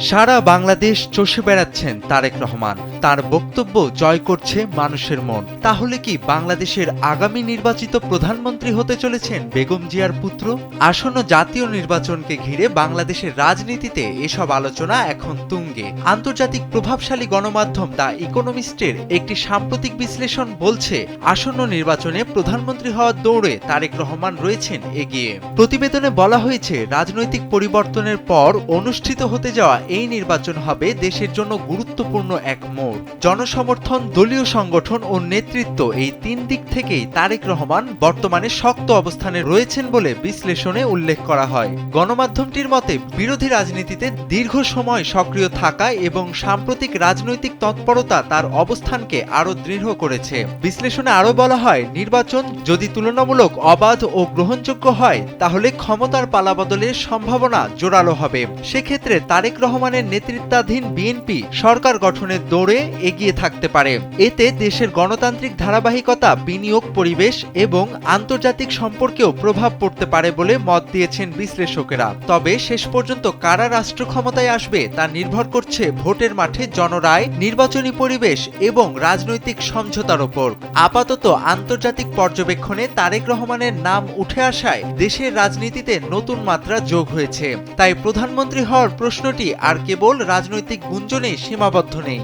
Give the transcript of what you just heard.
সারা বাংলাদেশ চষে বেড়াচ্ছেন তারেক রহমান। তার বক্তব্য জয় করছে মানুষের মন। তাহলে কি বাংলাদেশের আগামী নির্বাচিত প্রধানমন্ত্রী হতে চলেছেন বেগম জিয়ার পুত্র? আসন্ন জাতীয় নির্বাচনকে ঘিরে বাংলাদেশের রাজনীতিতে এসব আলোচনা এখন তুঙ্গে। আন্তর্জাতিক প্রভাবশালী গণমাধ্যম দ্য ইকোনমিস্টের একটি সাম্প্রতিক বিশ্লেষণ বলছে, আসন্ন নির্বাচনে প্রধানমন্ত্রী হওয়ার দৌড়ে তারেক রহমান রয়েছেন এগিয়ে। প্রতিবেদনে বলা হয়েছে, রাজনৈতিক পরিবর্তনের পর অনুষ্ঠিত হতে যাওয়া এই নির্বাচন হবে দেশের জন্য গুরুত্বপূর্ণ এক মোড়। জনসমর্থন, দলীয় সংগঠন ও নেতৃত্ব, এই তিন দিক থেকেই তারেক রহমান বর্তমানে শক্ত অবস্থানে রয়েছেন বলে বিশ্লেষণে উল্লেখ করা হয়। গণমাধ্যমটির মতে, বিরোধী রাজনীতিতে দীর্ঘ সময় সক্রিয় থাকা এবং সাম্প্রতিক রাজনৈতিক তৎপরতা তার অবস্থানকে আরও দৃঢ় করেছে। বিশ্লেষণে আরও বলা হয়, নির্বাচন যদি তুলনামূলক অবাধ ও গ্রহণযোগ্য হয় তাহলে ক্ষমতার পালাবদলের সম্ভাবনা জোরালো হবে। সেক্ষেত্রে তারেক রহমানের নেতৃত্বাধীন বিএনপি সরকার গঠনের দৌড়ে এগিয়ে থাকতে পারে। এতে দেশের গণতান্ত্রিক ধারাবাহিকতা, বিনিয়োগ, পরিবেশ এবং আন্তর্জাতিক সম্পর্কেও প্রভাব পড়তে পারে বলে মত দিয়েছেন বিশ্লেষকেরা। তবে শেষ পর্যন্ত কারা রাষ্ট্র ক্ষমতায় আসবে তা নির্ভর করছে ভোটের মাঠে জনরায়, নির্বাচনী পরিবেশ এবং রাজনৈতিক সমঝোতার ওপর। আপাতত আন্তর্জাতিক পর্যবেক্ষণে তারেক রহমানের নাম উঠে আসায় দেশের রাজনীতিতে নতুন মাত্রা যোগ হয়েছে। তাই প্রধানমন্ত্রী হওয়ার প্রশ্নটি আর কেবল রাজনৈতিক গুঞ্জনেই সীমাবদ্ধ নেই।